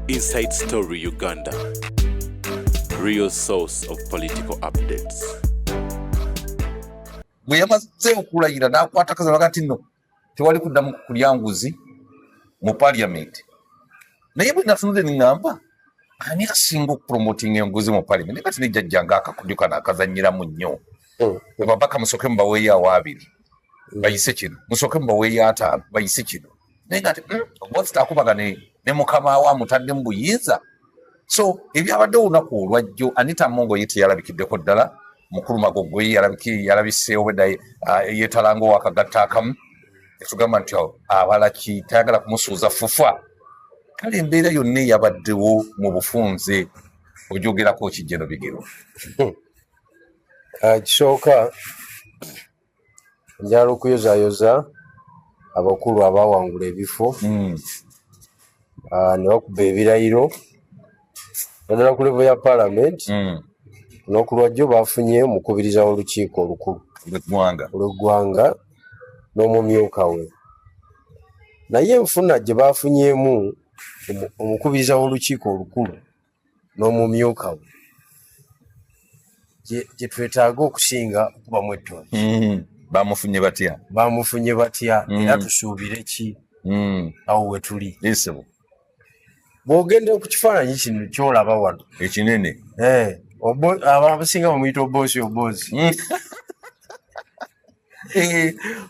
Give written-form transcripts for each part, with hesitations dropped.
Inside Story Uganda, real source of political updates. Bwe yamaze okulayira n'akwata akazana kati nno tewali kuddamu kulya nguzi mu parliament. Naye bwe natunudde ningamba ani asinga okupromoting enguzi mu parliament kati nejjajjanga akakudyuka n'akazanyiramu nnyo. Babaka musooke mubaweeyo awaabiri bayise kino, musooke mubaweeyo ataano bayise kino. Naye ngati Obote takubaga ne mukama we amutadde mu buyinza. So ebyabadde olunaku olwajjo Anita Mongo ye teyalabikiddeko ddala. Mukulu Magogwe yalabiseewo bwedda yeetalanga owakagatta akamu. Etugamba nti abalaki tayagala kumusuuza fufa. Kale embeera yonna eyabaddewo mu bufunze ogyogerako kijjeno bigero. Kisooka njala okuyozaayoza abakulu abawangula ebifo ne bakuba ebirayiro naddala ku levo ya palamenti n'okulwajjo bafunye omukubiriza w'olukiiko olukulu olw'eggwanga n'omumyuka we. Naye enfuna gye bafunyeemu omukubiriza w'olukiiko olukulu n'omumyuka we gye twetaaga okusinga okubamu ettooni. Bamufunye batya era tusuubire ki awo we tuli. Bw'ogenda ku kifaananyi kino ky'olaba wano ekinene abasinga bamuyita Obote.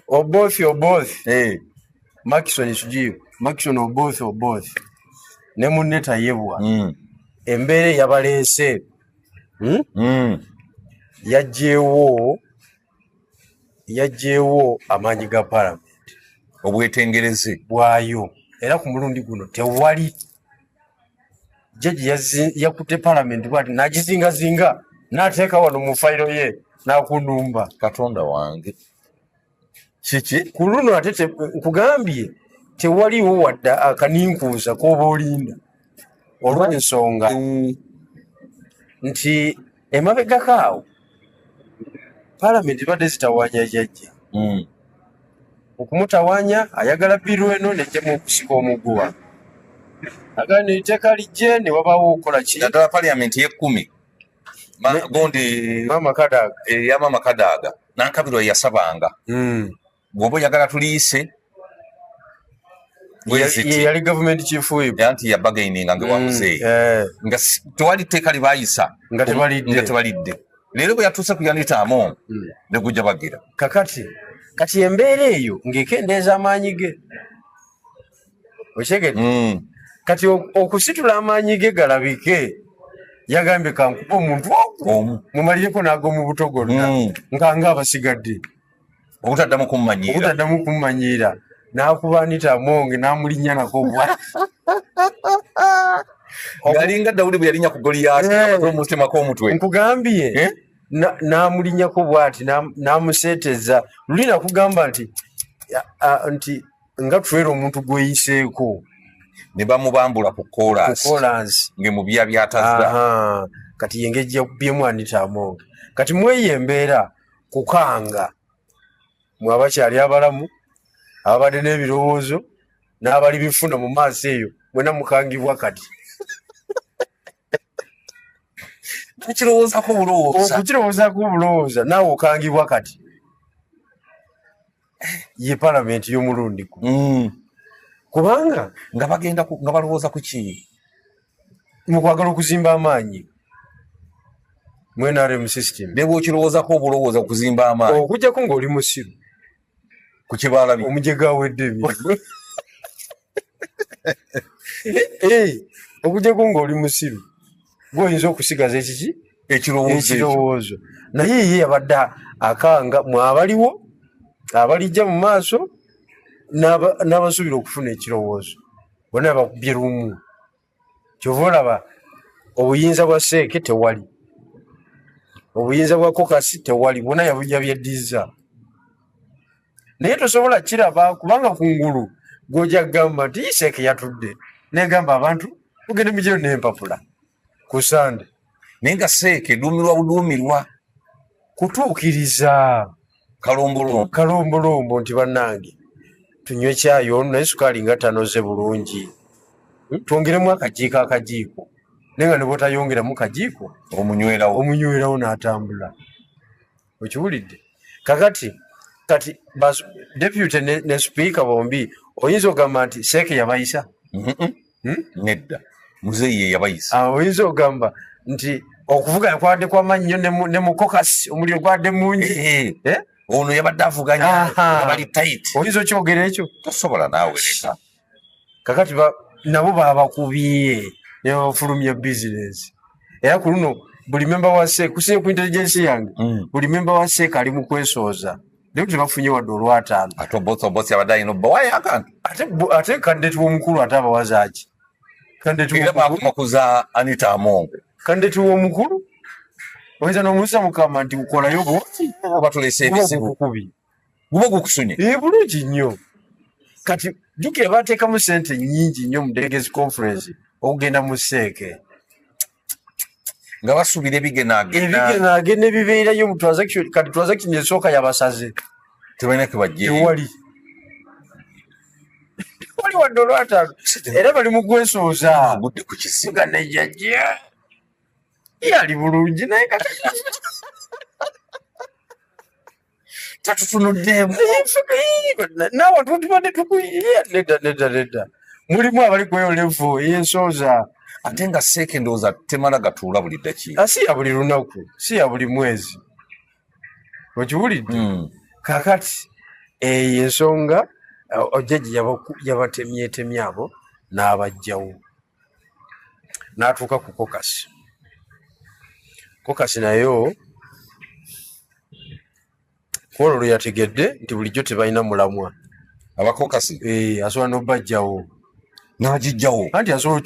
Obote Maxon Sujiyo Maxon Obote ne munne tayebwa embeera eyabaleese yaggyeewo amaanyi ga palamenti obwetengereze bwayo era ku mulundi guno tewali jaji yakutte palamenti bwati nagizingazinga n'ateeka wano mu fayiro ye n'akunumba. Katonda wange kiki ku luno ate nkugambye tewaliwo wadda akaninkuusa k'oba olinda olw'ensonga nti emabegako awo palamenti badde zitawaanya jjajja okumutawaanya ayagala biru eno nejjamu okusika omuguwa agandi etteeka lijje ne wabaawo okukola ki naddala palamenti y'ekkumi gondi Mama Kadaaga Nankabirwa yasabanga bw'oba oyagala tuliise ye yali gavumenti chief whip anti yabagaininga nga wamuzeeyi nga tewali tteeka libaayisa nga tebalidde. Leero bwe yatuuse ku Anita Amongo ne gujja bagira kati embeera eyo ng'ekendeeza amaanyi ge okyegedde kati okusitula amaanyi ge galabike yagambye kankuba omuntu ogwo mumalireko n'ag'omu butogonna nga abasigadde obutaddamu kummanyiira n'akuba Anita Amongo n'amulinnya nako bwa ngalinga Dawudi bwe yalinnya ku Goliaati omutima kw'omutwe nkugambye n'amulinnyako bw'ati n'amuseeteza luli nakugamba nti nga tuwera omuntu gw'oyiseeko ne bamubambula ku kolansi ng'emubya byatazza kati yengeri yakubyemu Anita Amongo. Kati mweyo embeera kukanga mwe abakyali abalamu ababadde n'ebirowoozo n'abali bifuna mu maaso eyo mwena mukangibwa kati okukirowoozaako obulowooza naawe okangibwa kati ye palamenti y'omulundi kubanga nga bagenda nga balowooza ku ki mu kwagala okuzimba amaanyi mu NRM system ne bw'okirowoozaako obulowooza okuzimba amaanyi okujjako ng'oli musiru ku kibaalabye omujega awedde ebintu okujjako ng'oli musiru gw'oyinza okusigaza ekiki ekirowoozo naye ye yabadde akanga mwabaliwo abalijja mu maaso n'abasuubira okufuna ekirowoozo bonna bakubye lumu. Kyova olaba obuyinza bwa Seeke tewali, obuyinza bwa Kokasi tewali, bonna yabyeddiza. Naye tosobola kiraba kubanga kungulu gw'ojja kugamba nti Seeke yatudde negamba abantu mugende mugiro n'empapula ku Sande. Naye nga Seeke duumirwa kutuukiriza kalombolombo nti bannange tunywe kyayi ono naye sukaali nga tanoze bulungi twongeremu akajiiko nenga ne bwotayongeramu kajiiko omunywerawo n'atambula okiwulidde kakati deputy ne speaker bombi oyinza ogamba nti seeke yabayisa nedda muzeeyi ye yabayisa oyinza ogamba nti okuvuga yakwadde kwamannyo ne mu kokasi omuliro gwadde mungi ono yabadde avuganya bali tight oyinza okyogera ekyo tosobola naawe leka kakati nabo babakubye ne bafulumya bizinesi era ku luno buli memba wa seeka kusinye ku intelligence yange buli memba wa seeka ali mu kwesooza naye tebafunye wadde olwataano ate obosi abadde alina obbawayo akantu ate kandidate w'omukulu ate abawazaaki era bakumakuza Anita Amongo kandidate w'omukulu oyinza n'omusa mukama nti ukolayo bwoti batulese ebizibu guba gukusunye bulungi nnyo kati jjukira baateekamu sente nnyingi nnyo mu delegates conference okugenda mu seeke nga basuubira ebigenaagenda ebibeerayo mu transaction kati transaction esooka yabasaze tebalina kebajje tewali wadde olwataano era bali mu kwesooza budde ku kisimu ganejjajja yali bulungi naye tatutunuddemu n'abantu tubadde nedda mulimu abali kweyolevu eyensooza ate nga seeke ndowooza temala gatuula buli ddakiika si ya buli lunaku si ya buli mwezi okiwulidde kakati eyo ensonga ojjajja yabatemyetemye abo n'abajjawo n'atuuka ku kokasi nayo kwolwo lwe yategedde nti bulijjo tebalina mulamwa abakokasi asobola n'obbajjawo n'agijjawo anti asobola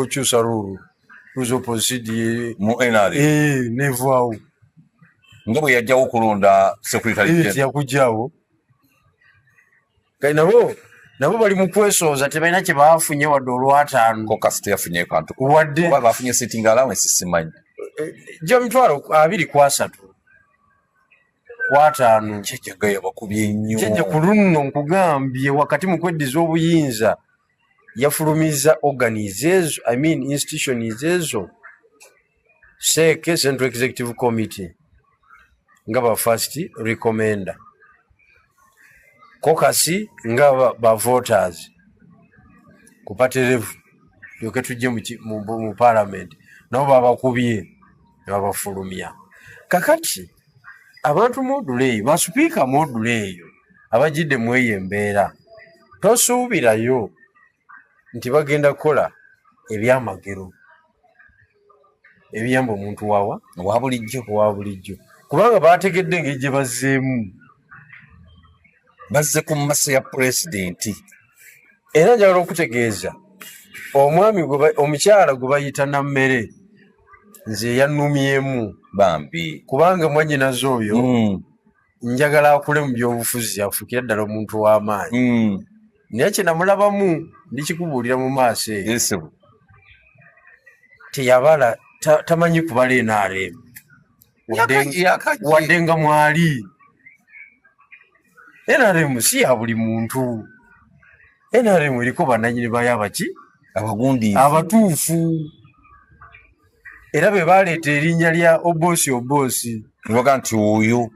okyusa luulu luza oposidi mu NRA nevaawo nga bwe yajjawo okulonda yakugjawo kale nabo bali mu kwesooza tebalina kye baafunye wadde olwataano kokasi teyafunye kantu wadde bafunye sitting allowance simanyi gya mitwalo 23 kwataano kyejjaga yabakubye nnyo kyejja ku luno nkugambye wakati mu kweddiza obuyinza yafulumiza institutions ezo seeke Central Executive Committee nga ba first recommender kokasi nga ba voters kupaterevu yoke tujje mu parliament nabo babakubye babafulumya kakati abantu module eyo basupiika module eyo abajidde mu eyo embeera tosuubirayo nti bagenda kukola ebyamagero ebiyamba omuntu wa bulijjo kubanga baategedde engeri gye bazzeemu bazze ku masa ya pulezidenti era njagala okutegeeza omwami omukyala gwe bayita nammere nze yannumyemu bambi kubanga mwannyinaze oyo njagala akule mu byobufuzi afuukira ddala omuntu w'amaanyi naye kye namulabamu ndikikubuulira mu maaso eyo teyabala tamanyi kubala NRM wadde nga mwali NRM si ya buli muntu NRM eriko bannannyini bayo abaki abatuufu era be baleeta erinnya lya obosi nibaga nti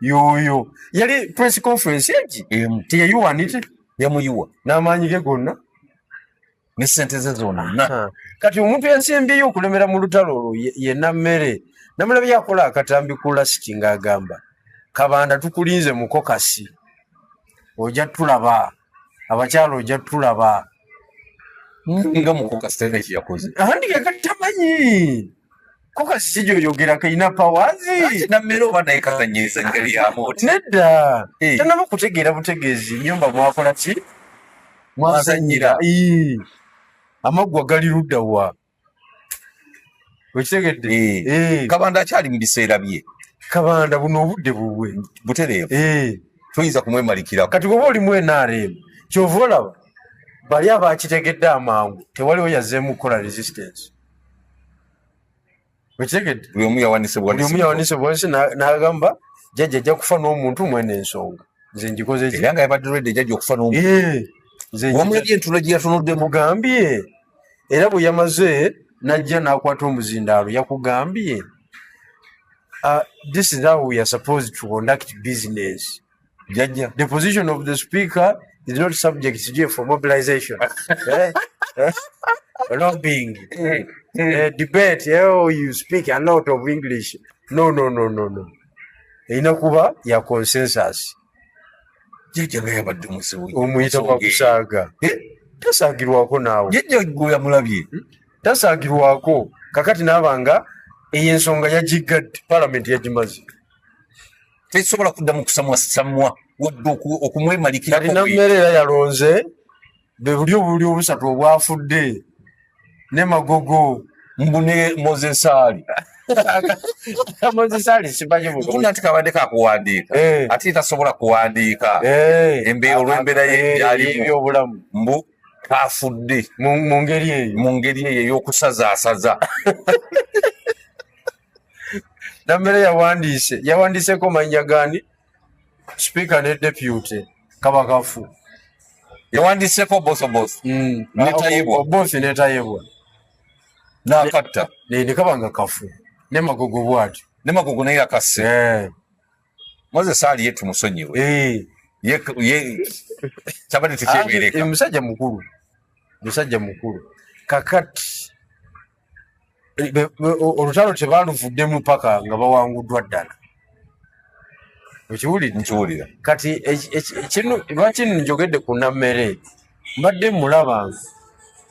yoyo yali press conference egi teyayiwanite yamuyiwa n'amaanyi ge gonna ne sente ze zonna kati omuntu yansembyeyo okulemera mu lutalo olwo ye nammere namulabye akola akatambi ku lasiki ng'agamba kabanda tukulinze mu kokasi ojja tulaba abakyala ojja tulaba nga mu kokasi tena ekiyakoze andi kakati tamanyi kokasi kijoyogera kayina pawazi nammere oba naye kazanyiriza engeri yamoti nedda tanaba kutegeera butegeezi nyumba mwakola ki mwazanyira amaggwa gali luddawa okitegedde kabanda akyali mu biseera bye kabanda buno obudde bubwe butereevu tuyinza kumwemalikirako kati bwoba olimu NRM kyova olaba bali abakitegedde amangu tewaliwo yazzeemu kukola resistance okitegedde buli omu yawanise bwanisi n'agamba jjajja ajja kufa n'omuntu mwene ensonga nze njikoze era nga yabadde lwedde ejjajja okufa n'omuntu wamulabye entulo gye yatunudde mugambye era bwe yamaze najja n'akwata omuzindaalo yakugambye this is how we are supposed to conduct business. jajja The position of the speaker is not subject for mobilization. Lobbying, debate, you speak a lot of English. No. Inakuba ya consensus. jajja nga yabadde musibu Omuyita kwa kusaaga. Tasaagirwako naawe. jajja gwe yamulabye Tasaagirwako. Kakati n'abanga ey'ensonga yagigadde parliament yagimaze. tesobola kuddamu kusamwasamwa wadde okumwemalikirako. Kalina mmere era yalonze be buli obusatu obwafudde ne Magogo mbune Mozesali Mozesali simanyi kuna ati kabadde kakuwandiika ate tasobola kuwandiika olw'embeera ye yali obulamu mbu kafudde mu ngeri eyo ey'okusazaasaza. nammere yawandiiseko mannya gani speaker ne deputy kabakafu yawandiiseko bosoboso netayibwa bosi netayibwa n'akatta ne kabanga kafu ne Magogo bw'atyo ne Magogo naye yakase. Mozesali ye tumusonyiwe kyabadde tekyebeereka. musajja mukulu kakati olutalo tebaluvuddemu paka nga bawanguddwa ddala. Nkiwulira kati lwaki njogedde ku nammere mbadde mulaba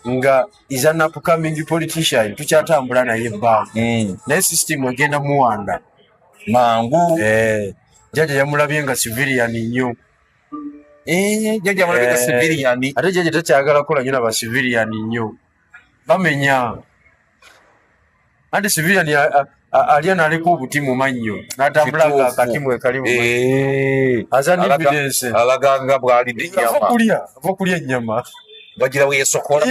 nga is an upcoming politician tukyatambula naye ebbanga naye system egenda muwanda mangu. jjajja yamulabye nga civilian nnyo. jjajja amulabye nga civilian ate jjajja takyagala kola nnyo naba civilian nnyo bamenya anti civilian alya naleka obuti mu mannyo n'atambula nga akatimu ekali mu mannyo azana evidence alaganga bw'alidde ennyama ava kulya ennyama bagira bwe yesokola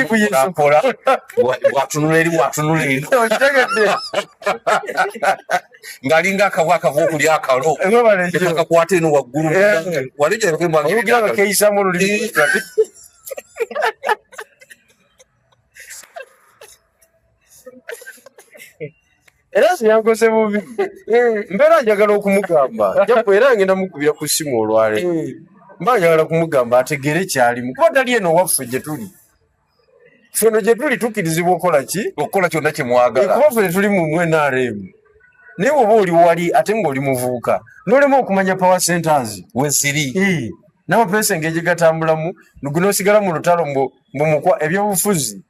bwatunula eri ng'alinga akavu okulya akalo kakwata eno waggulu walegira nga keeyisamu olulimi. Era siyankoze bubi mbeera njagala okumugamba japo era ngenda mukubira ku ssimu olwaleero mba njagala kumugamba ategere kyalimu kuba tali eno waffe gye tuli feno gye tuli tukkirizibwa okukola kyonna kye mwagala kuba ffe tuli mu NRM naye oba oli wali ate ng'oli muvubuka n'olema okumanya power centers we ziri n'amapeesa engeri gye gatambulamu n'osigala mu lutalo mbumukwa ebyobufuzi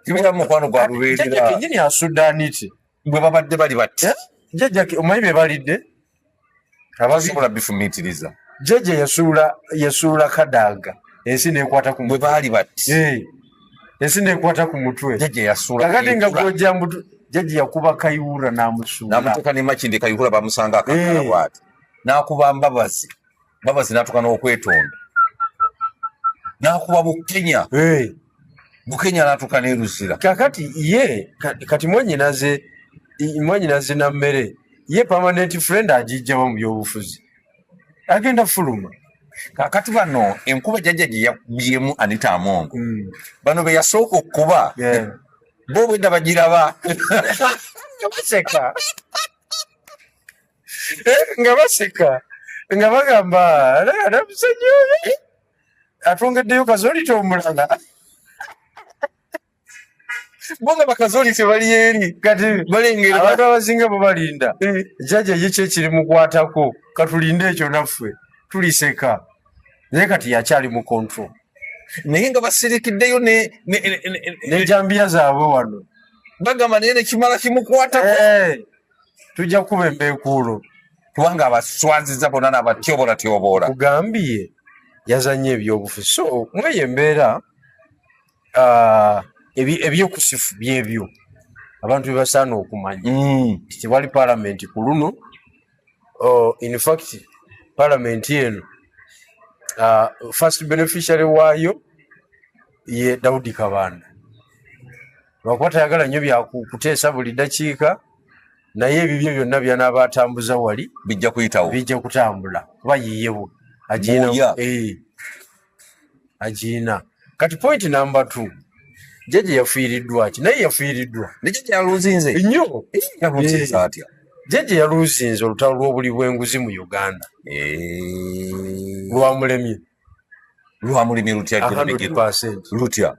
kibira mukwano gwa lubeerera kenyini asudde aniti bwe babadde bali bati jjajja omanyi be balidde abasobola bifumiitiriza. jjajja yasuula kadaaga ensi neekwata ku bwe baali bati ensi neekwata ku mutwe jjajja yasuula kakati nga gwojja mbutu jjajja yakuba kayuura n'amusuula n'amuteeka ne makindi kayuura bamusanga akakala bw'ati n'akuba mbabazi n'atuuka n'okwetonda n'akuba Bukenya n'atuuka n'eruzira. kakati ye kati mwanyinaze nammere ye permanent friend agijjawo mu byobufuzi agenda fuluma. kakati bano enkuba jjajja gye yabyemu Anita Amongo bano be yasooka okuba bo bwedda bagiraba nga baseka nga bagamba namusajja oyo atwongeddeyo kazolita omulala bonga bakazoli tebali eri kati balengera abantu abasinga bo balinda jjajja ye kyekiri mukwatako katulinde ekyo naffe tuliseka naye kati yakyali mu control naye nga basirikiddeyo nejambiya zaabwe wano bagamba naye nekimala kimukwatako tujja kuba embeekuulo kubanga abaswaziza bonna n'abatyobolatyobola kugambye yazanye ebyobufuzi so mweyo embeera ebyokusifu byebyo abantu bebasaana okumanya tewali palamenti ku luno. In fact palamenti eno first beneficiary waayo ye Daudi Kabanda lwakuba tayagala nnyo byakuteesa buli dakiika naye ebibyo byonna byanaaba atambuza wali bijja kutambula kuba yiyewo agenda agina kati point number 2 jeje yafiiriddwa ki naye yafiiriddwa Nikyo kyaluzinze. nnyo Yaluzinze atya. jeje yaluzinze olutalo lw'obuli bw'enguzi mu Uganda lwamulemye Lwamulimye lutya 100%. lutya.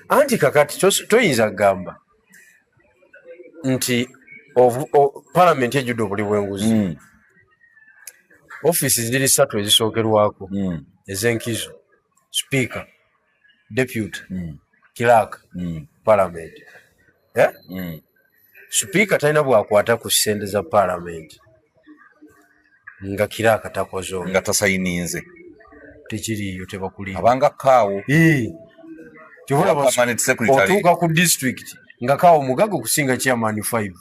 Anti kakati toyinza kugamba nti palamenti ejjudde obuli bw'enguzi offisi ziri 3 ezisookerwako ez'enkizo speaker deputy clerk parliament speaker talina bwakwata ku ssente za parliament nga kiraka takozo nga tasayininze tekiriyo tebakulimu abanga kaawo otuuka ku district nga kaawo mugaga okusinga chairman 5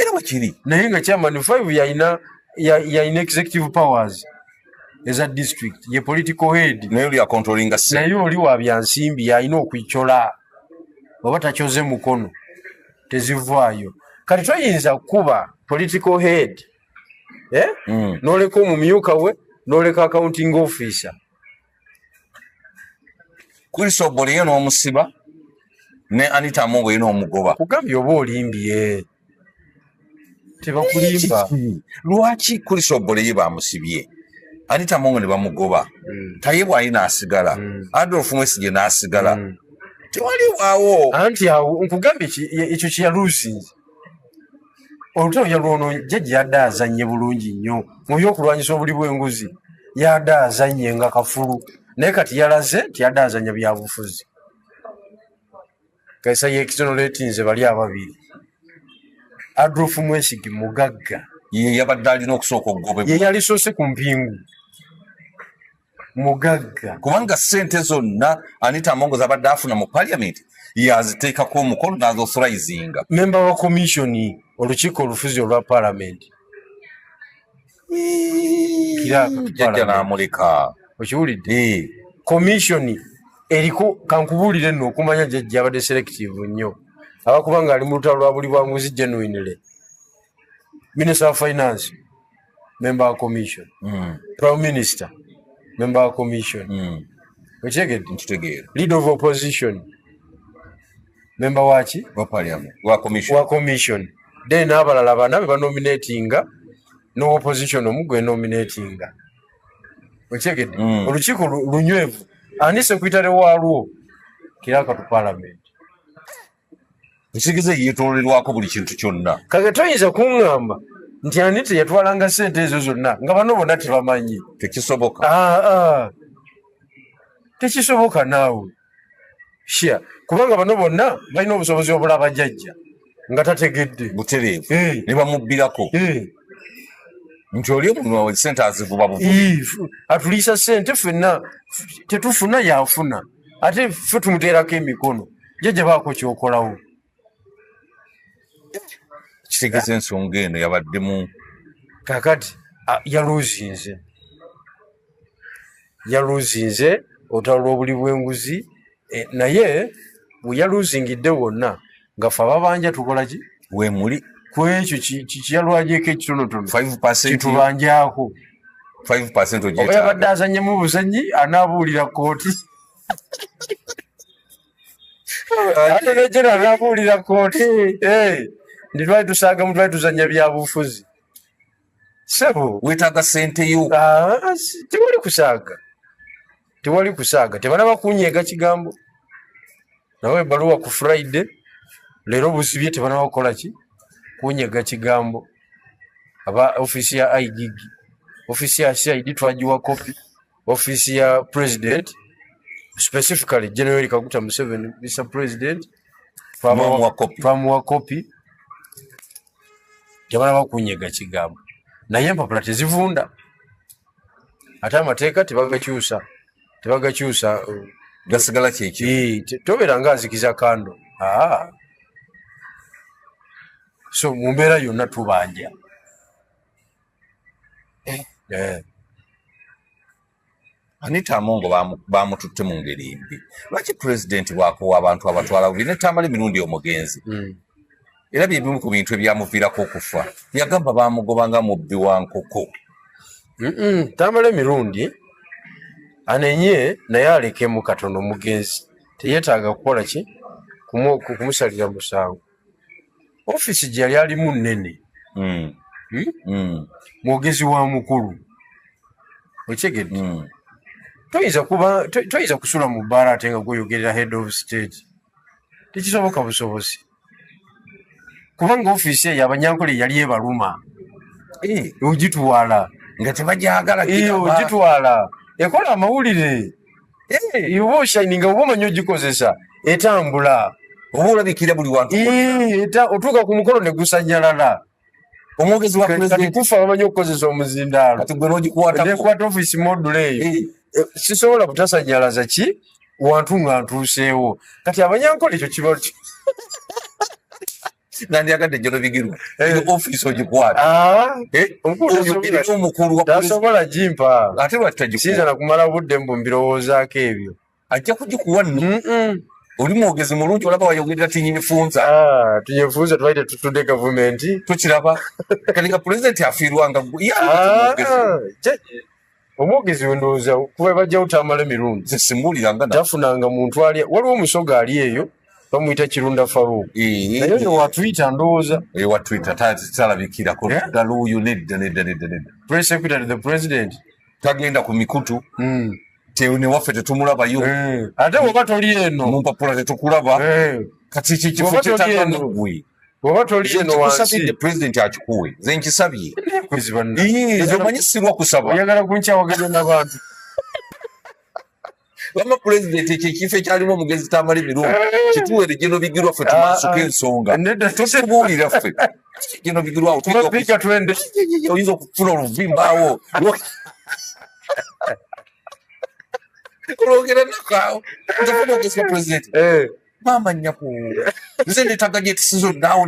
era bwekiri naye nga chairman 5 yalina executive powers eza district ye political head naye oli akontrolinga naye oli wa byansimbi yalina okwicola oba takyoze mukono tezivaayo kati toyinza kuba political head noleka omumyuka we noleka accounting officer Kurisobole ye n'omusiba ne Anita Amongo ye n'omugoba kugambye oba olimbye tebakulimba lwaki Kurisobole ye bamusibye Anita Amongo ne bamugoba taye bwalina asigala Adolf Mwesigye n'asigala tewali waawo anti awo nkugambye ekyo kyaluzinze olutalo yalwono jjajja yadde azannye bulungi nnyo mu byokulwanyisa obuli bw'enguzi yadde azannye nga kafulu naye kati yalaze nti yadde azanya byabufuzi kaisa yeexoneratinze bali ababiri Adolf Mwesigye mugagga ye yabadde alina okusooka okugoba ye yalisoose ku mpingu mugagga kubanga ssente zonna Anita Amongo zabadde afuna mu parliament yaziteekako omukono n'azothorizinga memba wa komishoni olukiiko olufuzi olwa parliament jjajja n'amuleka okiwulidde komishoni eriko kankubuulire nno okumanya jjajja abadde selective nnyo abakuba nga ali mu lutalo lwa buli bwanguzi genuinely minister of finance member wa commission prime minister member wa commission Nkitegedde leader of opposition member waki wa parliament wa commission then abalala bana be banominatinga no opposition omugwe nominatinga okitegedde olukiiko lunywevu ani sekretary waalwo kiraka tu parliament nsigize yeetoololerwako buli kintu kyonna kage toyinza kuŋŋamba nti ani teyatwalanga ssente ezo zonna nga bano bonna tebamanyi tekisoboka tekisoboka naawe sha kubanga bano bonna balina obusobozi obulaba jjajja nga tategedde butereevu ne bamubbirako nti oli omuntu wawe ssente azivuba atuliisa ssente ffenna tetufuna yafuna ate ffe tumuteerako emikono jjajja baako kyokolawo kitegeeza ensonga eno yabaddemu kakati yaluzinze olutalo lw'obuli bw'enguzi naye bwe yaluzingidde wonna nga ffe ababanja tukola ki wemuli ku ekyo kiyalwajeko ekitonotono 5% kitubanjako 5% oba yabadde azanyemu buzanyi anaabuulira kooti ate nejera anaabuulira kooti ndi twali tusaagamu twali tuzanya byabufuzi sebo weetaaga ssente yo tewali kusaaga tebanaba kunyeega kigambo nawe ebaluwa ku Friday leero busibye tebanaba kukola ki kunyeega kigambo aba ofisi ya IGG ofisi ya CID twagiwa kopi ofisi ya president specifically General Kaguta Museveni Mr. President twamuwa kopi tebanaba kunyeega kigambo naye empapula tezivunda ate amateeka tebagakyusa gasigala kyekyo tobeera nga azikiza kando so mu mbeera yonna tubanja Anita Amongo bamututte mu ngeri mbi lwaki pulezidenti bwakuwa abantu abatwala bubi netamala emirundi omugenzi era byebimu ku bintu ebyamuviirako okufa yagamba bamugobanga mubbi wa nkoko tamala emirundi anenye naye alekemu katono mugenzi teyetaaga kukola ki kumusalira musango. Office gye yali alimu nnene mwogezi wa mukulu okitegedde. Toyinza kusula mu bbaala ate nga gweyogerera head of state, tekisoboka busobozi kubanga ofiisi eyo abanyankole yali ebaluma ogitwala nga tebajagala ogitwala ekola amawulire oba oshininga oba omanyi ogikozesa etambula oba olabikira buli wantu otuuka ku mukolo ne gusanyalala. omwogezi wa president kufa bamanyi okukozesa omuzindaalo kati gwe n'ogikwata ofiisi module eyo sisobola butasanyalaza ki wantu nga ntuuseewo. Kati abanyankole ekyo kiba nandyagadde jolo bigirwa ofiisi ogikwata omukulu tasobola gimpa ate lwaki siyinza nakumala budde mbirowoozaako ebyo ajja kugikuwa nno. Oli mwogezi mulungi olaba wayogerera tinyifunza tunyefunza twaite tutudde gavumenti tukiraba kati nga pulezidenti afiirwanga omwogezi wendowooza kuba bajjawo tamala emirundi zesimbuliranga tafunanga muntu ali waliwo omusoga ali eyo bamuyita Kirunda Faruku naye oyo watwita ndowooza watwita talabikirako ddala oyo nedda press secretary the president tagenda ku mikutu newaffe tetumulabayo ate woba toli eno mumpapula tetukulaba kati kikifo kyetagwe woba toli eno wansi pulezidenti akikuwe ze nkisabye omanyi sirwa kusaba oyagala kunkyawaganya n'abantu wama pulezidenti ekyo ekifo ekyalimu omugezi tamala emirundi kituwere gino bigirwa ffe tumasuka ensonga totubuulira ffe gino bigirwawo oyinza okufuna oluvimbaawo olwogera nakaawo ntafuna ogezi wa pulezidenti mama nyaku nze netaga gyetusiza oddaawo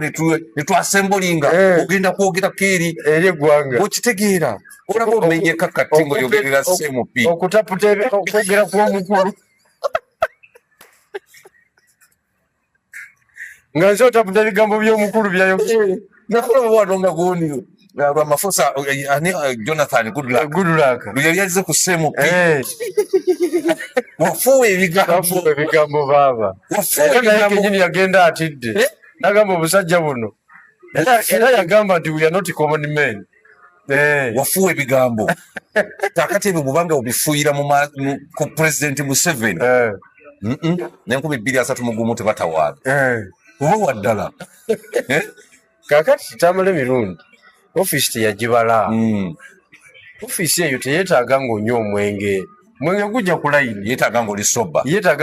netwasembulinga ogenda kwogerako eri eggwanga okitegeera olaba omenye kakati ngaoyogerera CMP okutaputa okwogera kw'omukulu nga nze otaputa ebigambo by'omukulu byayogere nakulaba wadonga gundi Ramaphosa Jonathan Goodluck yali azize ku CMP wafuwe ebigambo baaba naye kenyini yagenda atidde nagamba obusajja buno era yagamba nti we are not common men wafuwe ebigambo kakati ebyo bubanga obifuuyira ku pulezidenti Museveni n'230 mu gumu tebatawaala oba waddala kakati tamala emirundi ofiisi teyagibala ofiisi eyo teyeetaaga ng'onywa omwenge gujja ku layini yeetaaga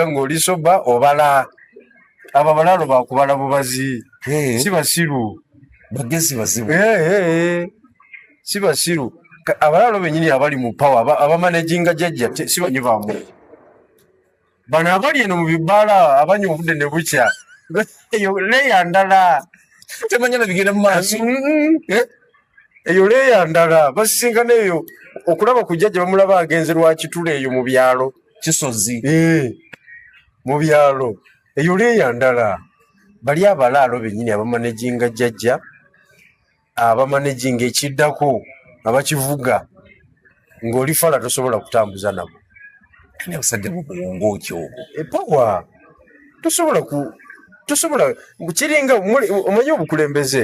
ng'oli soba obala abo abalaalo bakubala bubazi si basiru bagezi bazibu si basiru abalaalo bennyini abali mu pawa abamanaginga jjajja si banyubamu bano abali eno mu bibbaala abanywa obudde ne bukya eyo leeya ndala temanya na bigenda mu maaso eyo leeya ndala basisinkana eyo okulaba ku jjajja bamulaba agenze lwakitula eyo mu byalo kisozi mu byalo eyo leeya ndala bali abalaalo bennyini abamanaginga jjajja abamanaginga ekiddako abakivuga ng'oli fala tosobola kutambuza nabo osadde mu buwongo okyogo epawa tosobola kiringa omanyi obukulembeze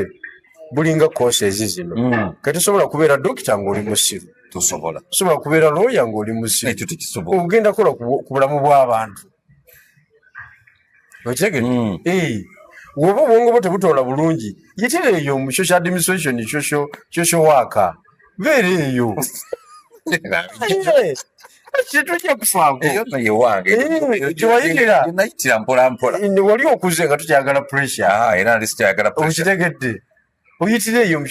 bulinga koosezi zino kati tosobola kubeera dokita ng'oli musiru tosobola kubeera looya ng'oli musiru ekyo tekisobola ogenda kola ku bulamu bw'abantu okitegedde woba obwongo bwo tebutoola bulungi yitira eyo mu social administration social worker beera eyo tetujja kufaako gyewayitira nayitira mpolampola wali okuze nga tukyagala pressure era nali sikyagala okitegedde oyitira eyo mu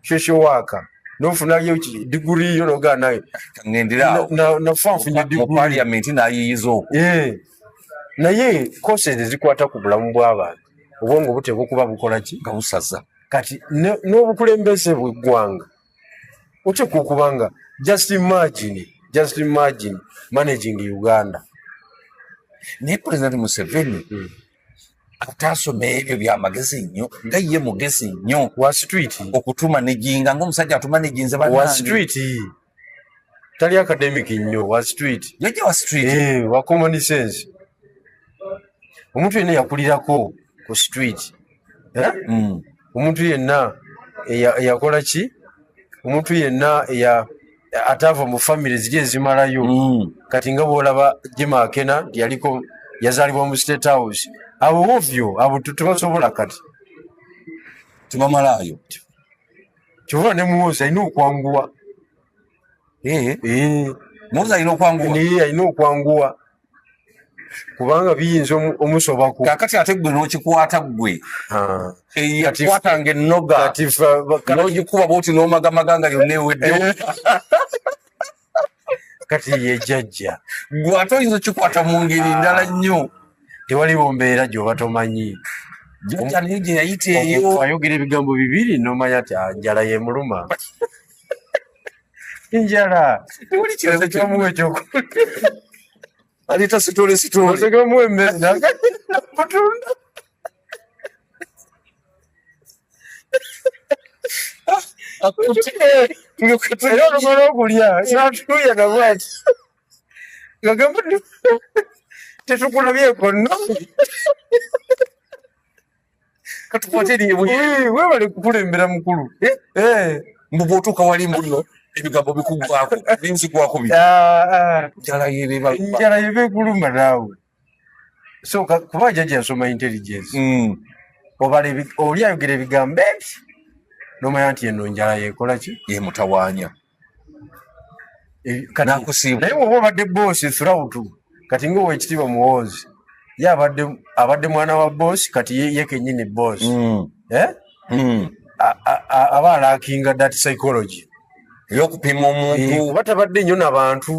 social worker nofunayo diguri yo noganayo ngenderawo nafanfunye mu parliament nayiyiza okwo naye koseze zikwata ku bulamu bw'abantu obwongo buteekwa okuba bukola ki nga busaza kati n'obukulembeze bw'eggwanga oteekwa okuba nga just imagine managing Uganda. Naye President Museveni ataasoma ebyo byamagezi nnyo nga ye mugezi nnyo wa street okutuma neginga ng'omusajja atuma neginze wa street tali academic nnyo wa street yajja wa street wa common sense omuntu yenna yakulirako ku street omuntu yenna yakola ki omuntu yenna atava mu famire ziri ezimalayo kati nga bwolaba Jemakena yaliko yazaalibwa mu State House abo ovyo abo tebasobola kati tebamalayo kyova ne Muhoozi alina okwanguwa Muhoozi alina okwanguwa alina okwanguwa kubanga biyinza omusobako kakati ate gwe n'okikwata gwe yakwatanga ennoga n'ogikuba bwoti n'omagamaga nga yonna eweddewo kati ye jjajja gwe ate oyinza okikwata mu ngeri ndala nnyo tewaliwo mbeera gy'oba tomanyi jjajja naye gye yayita eyo ayogera ebigambo bibiri n'omanya ati njala yemuluma njala tewali kirala kyomuwa ekyokuwa aleta sitole otegamu emmere mutunda era olumala okulya natuya nabwati ngagamba tetukulabyeko nno webale kukulembera mukulu mbuba otuuka wali mbuno ebigambo bikugwako binzigwako njala yeba ekuluma naawe so kuba jjajja yasoma intelligence oli ayogera ebigambo ebi nomanya nti eno njala yekola ki yemutawaanya naye woba obadde boosi throughout kati ngaowekitiibwa Muhoozi ye abadde mwana wa boosi kati ye kenyini boosi aba alakinga that psychology ey'okupima omuntu kuba tabadde nnyo n'abantu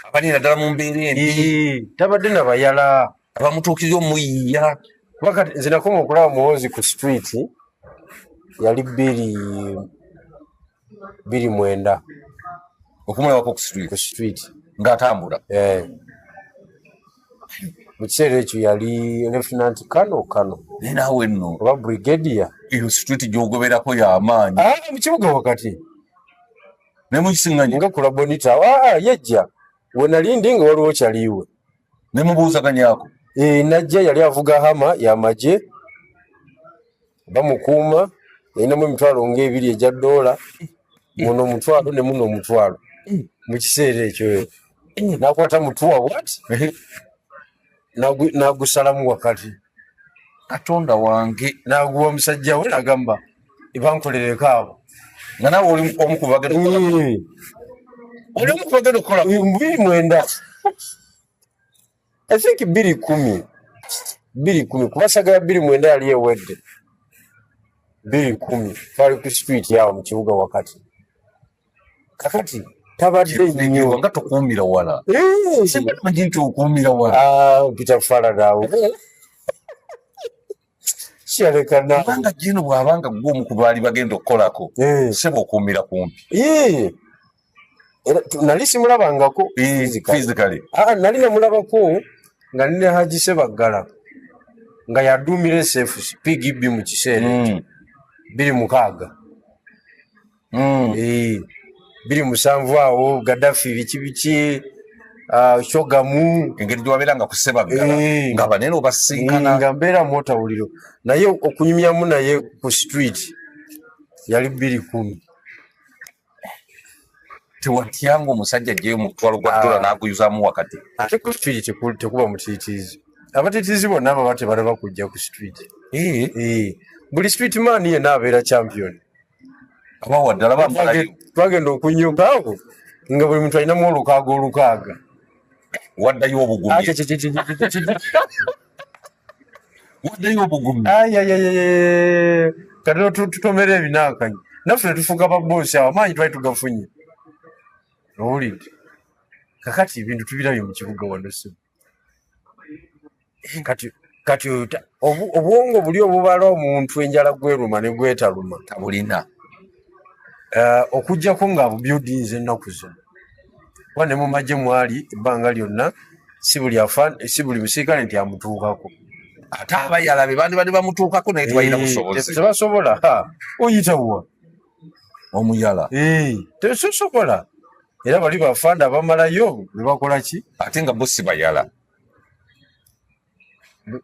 abali naddala mu mbeera embi tabadde nabayala abamutuukiriza omuyiiya kuba kati nze nakoma okulaba Muhoozi ku street yali 29 okumulabako ku street ng'atambula mu kiseera ekyo yali Lieutenant Kano naye naawe nno oba brigadier eyo street gy'ogoberako y'amaanyi mu kibuga wakati ne mukisiŋŋanyi nga kula bonita yejja we nali ndi nga waliwo kyaliiwe ne mubuuzaganyaako najja yali avuga hama y'amagye bamukuuma yalinamu emitwalo ng'ebiri egya $, muno omutwalo ne muno omutwalo mu kiseera ekyo nakwata mutuwa wat nagusalamu wakati katonda wange naguwa omusajja we nagamba bankolereko abo nga naawe oli omukubagenda okukola 29 I think 210 kubasagala 29 yali ewedde 210 twali ku street yawo mu kibuga wakati kakati tabadde nnyo nga tokuumira wala simanyi nti okuumira wala mpita kufaanana awo kyalekana kubanga jino bw'abanga gwe omu ku baali bagenda okukolako seba okuumira kumpi nali simulabangako physically nali namulabako nga nine Haji Sebaggala nga yaduumira SFC PGB mu kiseera ekyo 26 27 awo Gaddafi biki Shogamu engeri gyewabeera nga kusebaggala nga banene obasinkana nga mbeera motawuliro naye okunyumyamu naye ku street yali 210 tewatyanga omusajja ajjayo mutwalo gwa dola n'aguyuzaamu wakati ate ku street tekuba mutiitiizi abatiitiizi bonna baba tebalaba kujja ku street buli street man yenna abeera champion abawa ddala bamalayo twagenda okunyuka awo nga buli muntu alinamu olukaaga waddayo obugumi waddayo obugumi kati tutomera ebinaakanyi naffe netufuuka baboosi awo amaanyi twali tugafunye owulidde kakati ebintu tubirabye mu kibuga wano simu kati obwongo buli obubala omuntu enjala gweruma ne gwetaluma tabulina okujjako nga bubuildings ennaku zino kuba ne mu magye mwali ebbanga lyonna si buli musiikale nti amutuukako ate abayala be bandi bamutuukako naye tebalina busobozi tebasobola oyitawa omuyala tesosobola era bali bafanda abamalayo bebakola ki ate nga bosi bayala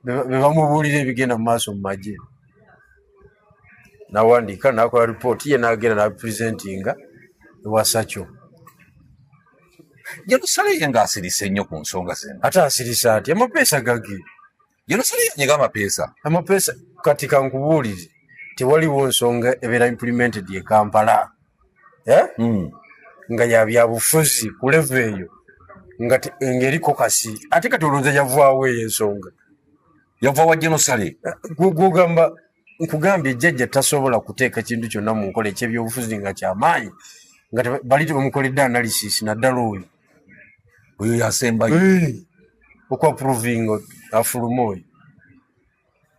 bebamubuulira ebigenda mu maaso mu magye nawandiika nakola ripooti ye nagenda napresentinga ewasakyo Jenosale yenga asirise nnyo ku nsonga zino ate asirisa ati amapeesa gage Jenosale yanyiga amapeesa kati kankubuulire tewaliwo nsonga ebeera implemented e Kampala nga yabyabufuzi ku level eyo ng'eriko kasi ate kati olowooza yavaawo eyo ensonga yavaawa Jenosale gugamba nkugambye ejjajja tasobola kuteeka kintu kyonna mu nkola ekyebyobufuzi nga kyamaanyi nga bali tebamukoledde analysis naddala oyo yasembayo okwaprovinga afuluma oyo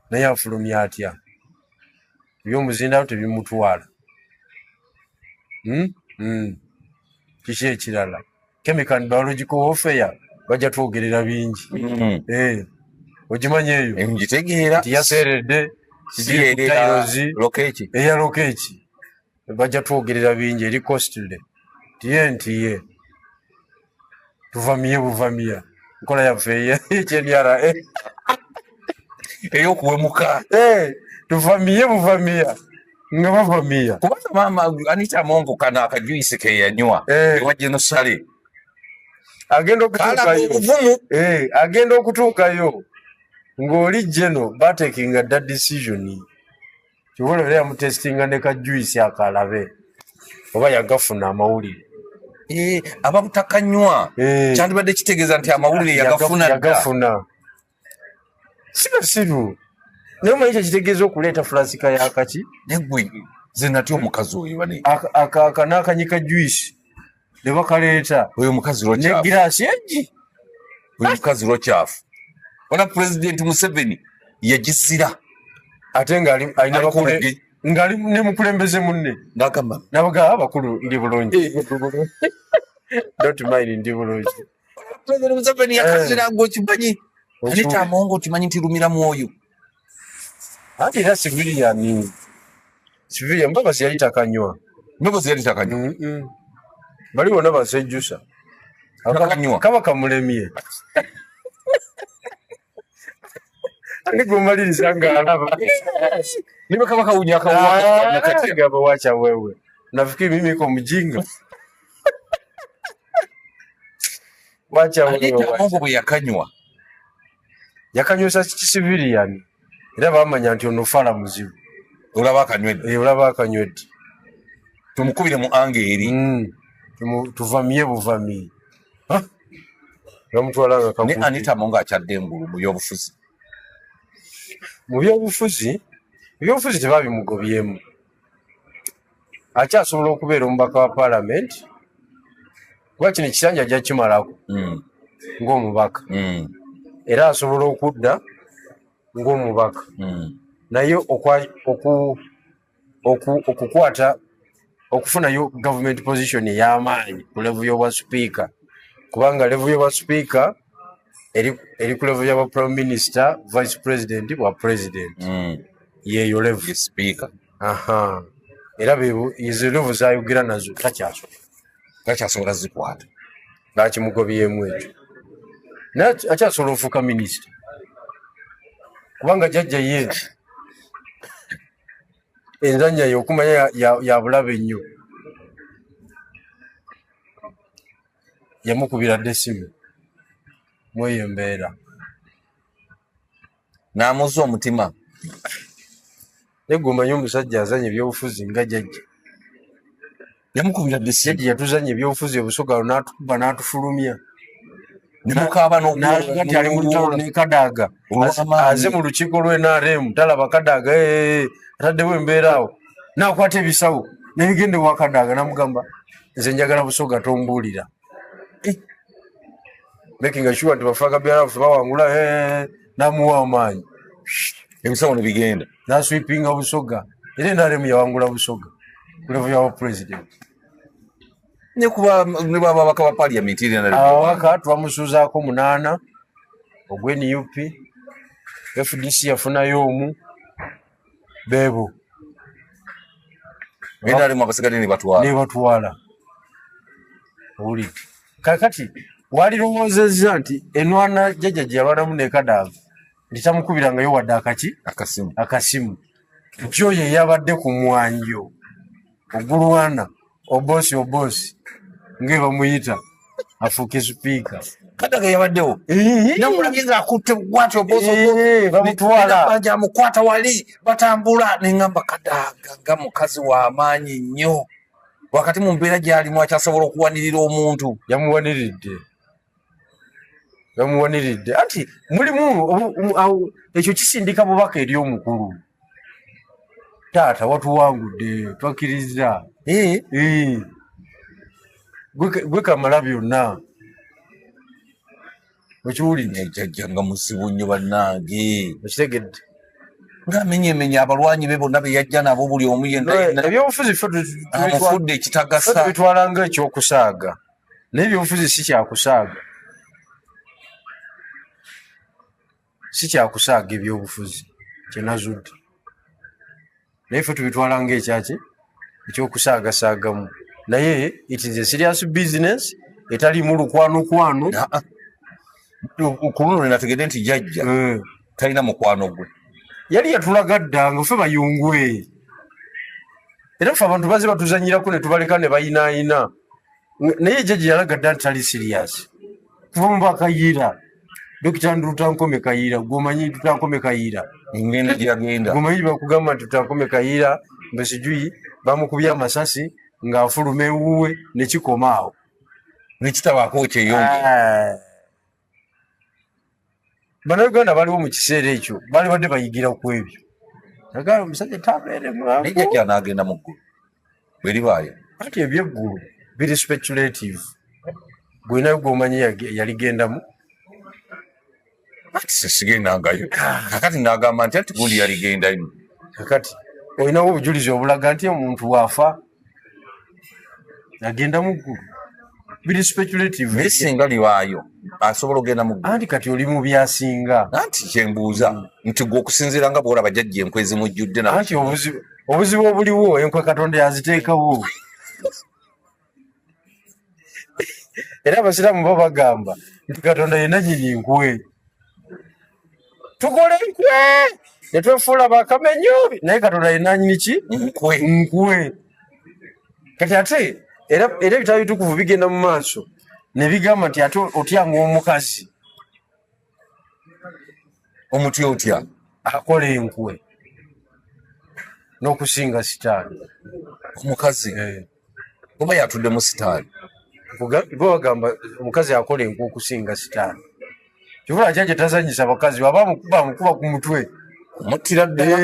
naye afulumya atya ebyomuzindalo tebimutwala kiki ekirala chemical and biological warfare bajja twogerera bingi ogimanyi eyo ngitegeera tiyaseeredde eya lokeeki bajja twogerera bingi eri costly tiye tuvamiye buvamiya nkola yaffe ekyebyara ey'okuwemuka tuvamiye buvamiya nga bavamiya kubanga maama Anita Amongo kana akajuisi ke yanywa ewa Jenosale agenda okutuukayo ng'oli jeno batekinga dda decision kibola era yamutestinga ne kajuisi akalabe oba yagafuna amawulire ababutakanywa kyandibadde kitegeeza nti amawulire yagafuna siru naye omanyi ekyo kitegeeza okuleeta fulasika yakaki negwe ze natya omukazi oyo aka n'akanyika juisi ne bakaleeta oyo mukazi negiraasi egi oyo mukazi lwakyafu ona pulezidenti Museveni yagizira ate ng'ali ne mukulembeze munne ngagamba nabaga abakulu ndi bulungi don't mind ndi bulungi pulezidenti Museveni yakazira ng'okimanyi Anita Amongo okimanyi nti lumira mwoyo ate era civilian mbabazi yali takanywa bali bonna basejjusa kaba kamulemye nigumaliriza ng'alaba nibe kaba kawunya gamba wacha wewe nafikiri mimi iko mjinga wacha wewe Amongo bwe yakanywesa civilian era bamanya nti ono fala muzibu olaba akanywedde tumukubire mu ange eri tuvamye buvamiye bamutwala nga ne Anita Amongo akyadde engulu mu byobufuzi tebabimugobyemu akyasobola okubeera omubaka wa paalamenti kuba kino ekisanja ajja kimalako ng'omubaka era asobola okudda ng'omubaka naye okukwata okufunayo government position ey'amaanyi ku level y'obwa sipiika kubanga level y'obwa sipiika eri ku level y'aba prime minister vice president bwa president yeeyo level speaker era izo level zayogera nazo takyasobola zikwata bakimugobyemu ekyo naye akyasobola ofuuka minisita kubanga jjajja ye enzanya ye okumanya ya bulabe ennyo yamukubira dde essimu mweyo embeera n'amuzza omutima naye gwe omanyi omusajja azanya ebyobufuzi nga jjajja yamukubira dde essimu jjajja yatuzanya ebyobufuzi obusogalo n'atukuba n'atufulumya nemukaaba nti ali mu lutalo ne Kadaaga aze mu lukiiko lw'NRM talaba Kadaaga ataddewo embeera awo n'akwata ebisawo nebigende wa Kadaaga namugamba nze njagala busoga tombuulira making sure nti bafaaga byalafu bawangula namuwa amaanyi ebisawo nebigenda naswipinga busoga era NRM yawangula busoga kulevo yawa president nekuba nebababaka ba parliament awaka twamusuuzaako 8 ogw'NUP FDC yafunayo omu beebo NRM abasigadde ne batwala uli kakati walirowoozezza nti enwana jjajja gye yalwanamu ne Kadaga nditamukubiranga wadde akasimu kyoyo eyabadde ku mwanjo ogulwana obosi nge bamuyita afuuke sipiika Kadaga yabaddewo namulabye ng'akutte bw'atyo bamutwala banja amukwata wali batambula neŋŋamba Kadaga nga mukazi w'amaanyi nnyo wakati mu mbeera gy'alimu akyasobola okuwanirira omuntu yamuwaniridde anti mulimu ekyo kisindika bubaka eri omukulu taata watuwangudde twakkiriza gwe kamala byonna okiwulidde jjajja nga musibu nnyo bannange okitegedde ng'amenyemenya abalwanyi be bonna be yajja nabo buli omu ebyobufuzi amufudde ekitagasa tubitwala nga ekyokusaaga naye ebyobufuzi si kyakusaaga ebyobufuzi kyenazudde naye ffe tubitwala nga ekyaki ekyokusaagasaagamu naye it is a serious business etalimu lukwanokwano ku luno nenategedde nti jjajja talina mukwano gwe yali yatulaga ddanga ffe bayungwe era ffe abantu baze batuzanyirako ne tubaleka ne bayinaayina naye jjajja yalaga dda nti tali serious kuva mu bakayiira Dokita Ndutankome Kayiira gomanyi Tutankome Kayiira ngenda gyagenda gomanyi bakugamba nti Tutankome Kayiira mbesijui bamukubya amasasi ng'afuluma ewuwe ne kikomaawo nekitabaako kyeyonge Bannayuganda baliwo mu kiseera ekyo baali badde bayigira ku ebyo agala omusajja tabeere mulamu jjajja n'agenda mu ggulu bweribaayo anti ebyeggulu biri speculative gwinayo gwomanyi yaligendamu ati sesigendangayo kakati n'agamba nti gundi yaligendayo kakati olinawo obujulizi obulaga nti omuntu waafa agenda mu ggulu biri speculative naye singa liwaayo asobola ogenda mu ggulu anti kati oli mu byasinga anti kyembuuza nti gwe okusinziira nga bwolaba jjajja enkwe zimujjudde anti obuzibu obuliwo enkwe Katonda yaziteekawo era abasiraamu babagamba nti Katonda yenna nyini nkwe tukole nkwe ne twefuula bakamenyo naye Katonda yenna nyini ki nkwe kati ate era ebitabo bitukuvu bigenda mu maaso ne bigamba nti ate otyanga omukazi omutya otya akola enkwe n'okusinga sitaani omukazi oba yatudde mu sitaani bo bagamba omukazi akola enkwe okusinga sitaani kibula kyajja tazanyisa bakazi bamukuba ku mutwe omuttira ddala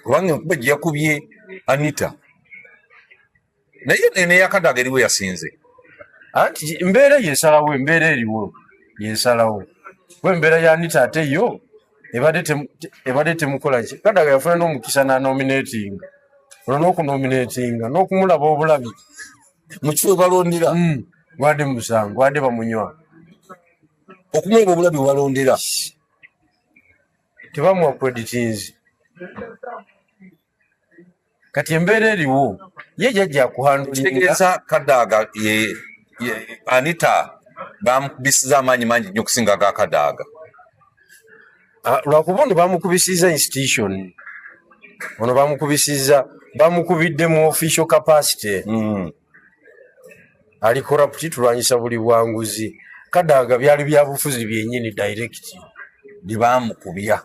kubanga enkuba gye yakubye Anita naye neya Kadaga eriwe yasinze anti embeera yesalawo embeera eriwo yesalawo bwe embeera ya Anita ate yo ebadde temukola ki Kadaga yafuna n'omukisa n'anominatinga olwo n'okunominatinga n'okumulaba obulabi mu kifo balondera gwadde musango gwadde bamunywa okumweba obulabi balondera tebamuwa creditinzi kati embeera eriwo ye jjajja akuhandulinga Kadaga Anita bamukubisiza amaanyi mangi nnyo okusinga ga Kadaga lwakuba ono bamukubisiza institution ono bamukubidde mu official capacity ali corrupt tulwanyisa buli bwanguzi Kadaga byali byabufuzi byennyini direct libamukubya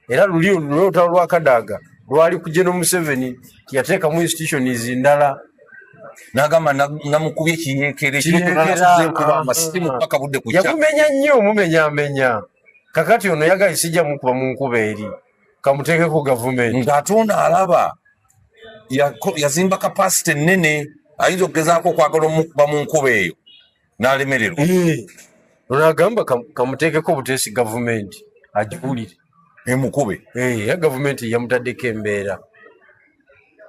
era luli olutalo lwa Kadaga lwali ku General Museveni yateeka mu institutions ndala nagamba namukubye kiyeekere amasimu paka budde ku yakumenya nnyo mumenyamenya kakati ono yagayisijja mukuba mu nkuba eri kamuteekeko gavumenti ng'atonda alaba yazimba kapasite nnene ayinza okugezaako okwagala omukuba mu nkuba eyo n'alemererwa ono agamba kamuteekeko buteesi gavumenti agibulire emukube ya gavumenti yamutaddeko embeera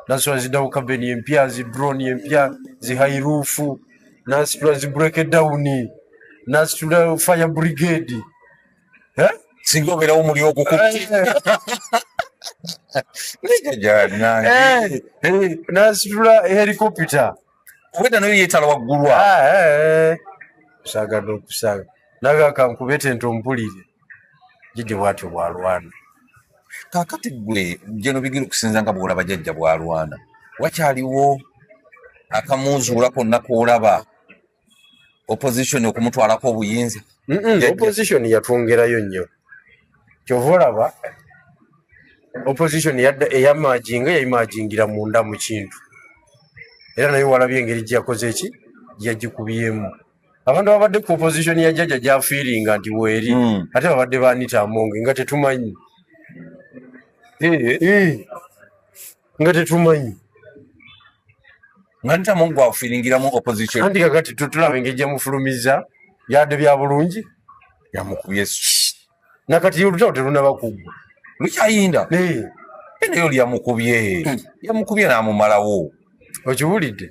nasitula zidawukabeni empya zidroni empya zihairuufu nasitula zibreakedowni nasitula fire brigade singa obeerawo muli nasitula helicopter obwedda nayo yeetala waggulwa kusaagadde okusaaga naga kankubete nti ompulire jjajja bwatyo bwalwana kaakati gwe Jeno Bigere okusinza nga bw'olaba jjajja bwalwana wakyaliwo akamuzuula konna koolaba opposition okumutwalako obuyinza opposition yatwongerayo nnyo kyova olaba opposition eyamajinga yayimagingira munda mu kintu era naye walabye engeri gyakoze ki gyagikubyemu abantu babadde ku opposition ya jjajja gyafiiringa nti weeri ate babadde baanita amonge nga tetumanyi nga tetumanyi nga nita mungu afiiringiramu opposition anti kakati tutulaba engeri gyamufulumiza byadde bya bulungi yamukubye nakati olutalo terunaba kuggwa lukyayinda nayo yamukubye n'amumalawo okiwulidde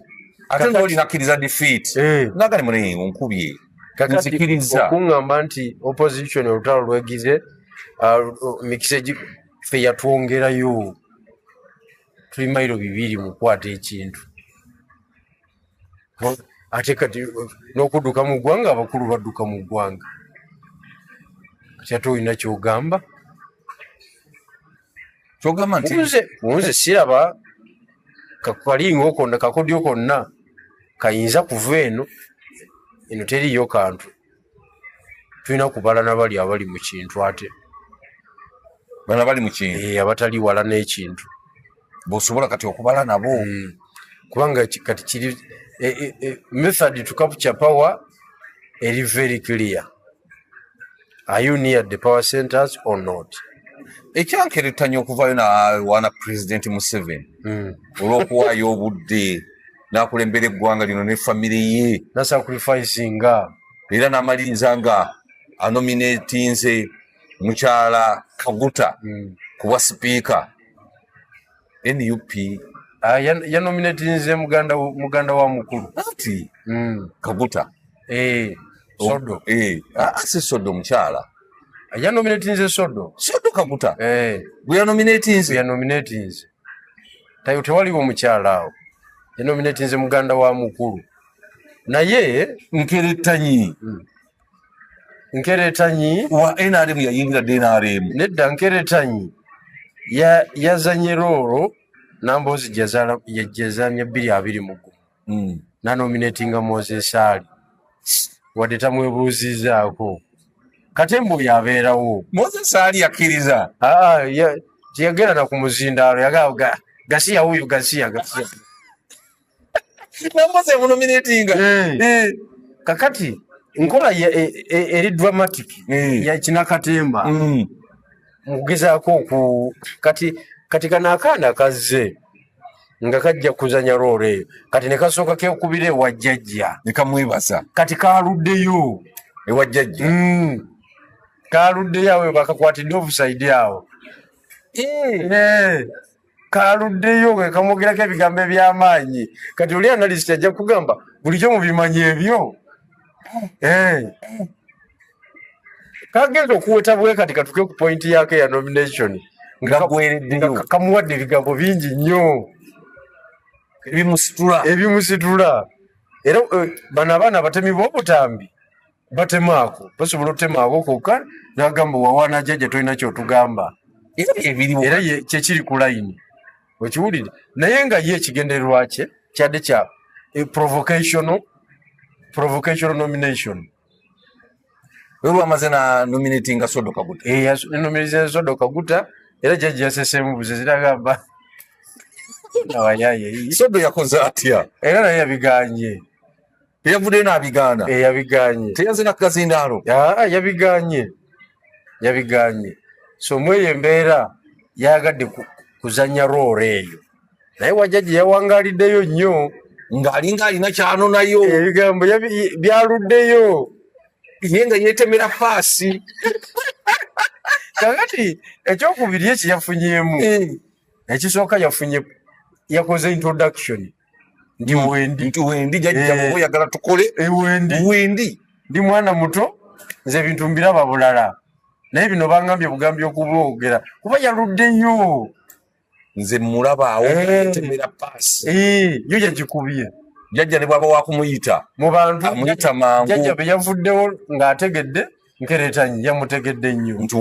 ate nga olinakkiriza defeat naga nemune onkubye nzikiriza okuŋŋamba nti opposition olutalo lwegize mikise ffe yatwongerayo tuli mayiro 2 mu kukwata ekintu ate kati n'okudduka mu ggwanga abakulu badduka mu ggwanga kati ate olina kyogamba nti nze siraba kalinga konna kakodyo konna kayinza kuva eno teriyo kantu tulina kubala nabali abali mu kintu ate bana bali mu kintu abatali wala n'ekintu bw'osobola kati okubala nabo kubanga kati kiri method to capture power eri very clear. Are you near the power centers or not? Ekyankeretanya okuvaayo wana President Museveni olw'okuwaayo obudde n'akulembera eggwanga lino ne famire ye nasacrificinga era n'amaliriza nga anominatinze mukyala Kaguta kuba sipiika NUP yanominatinze muganda wa mukulu ati Kaguta Sodo asi Sodo mukyala yanominatinze Sodo Kaguta gwe yanominatinze tayo tewaliwo mukyala awo yanominatinze muganda wa mukulu naye Nkeretanyi wa NRM yayingira NRM nedda Nkeretanyi yazanye rolo nambozi jezamya 220 nanominatinga Moses Ali wadde tamwebuuzizaako Katembo yabeerawo Moses Ali yakkiriza yagenda na ku muzindaalo yagamba Gasiya huyu Gasiya nambozi emunominatinga kakati nkola eri dramatic ya Kinakatemba mugezaako ku kati kana akaana kazze nga kajja kuzanya role eyo kati ne kasooka kekubire wajjajja ne kamwebaza kati kaluddeyo ewajjajja kaluddeyo awo bakakwatidde offside awo kaluddeyo kamwogerako ebigambo eby'amaanyi kati oli analyst ajja kugamba bulijjo mubimanyi ebyo kagenda okuweta bwe kati katuke ku point yake ya nomination nga kamuwadde ebigambo bingi nnyo ebimusitula era bano abaana batemi b'obutambi batemaako basobola otemaako kokka n'agamba wawaana jjajja tolina kyotugamba era kyekiri ku layini okiwulire naye nga ye ekigendererwa kye kyadde kya provocational nomination olwamaze na nominatinga Sodo Kaguta nominatinga Sodo Kaguta era jjajja yasesemu buze ziragamba nawayaye Sodo yakoze atya era naye yabiganye teyavuddeyo n'abigaana yabiganye teyaze na kazindaalo yabiganye so mweyo embeera yagadde kuzanya roore eyo naye wajjajja yawangaliddeyo nnyo ng'alinga alina kyanonayo ebigambo byaluddeyo ye nga yeetemera paasi kakati ekyokubiri ekyo yafunyeemu ekisooka yakoze introduction ndi wendi jajja bwe oyagala tukole wendi ndi mwana muto nze bintu mbiraba bulala naye bino bangambye bugambi okubwogera kuba yaluddeyo nze mulaba awo yeetemera paasi yo yagikubye jjajja ne bwaba wakumuyita mu bantu amuyita mangu jjajja be yavuddewo ng'ategedde Nkeretanyi yamutegedde nnyo nti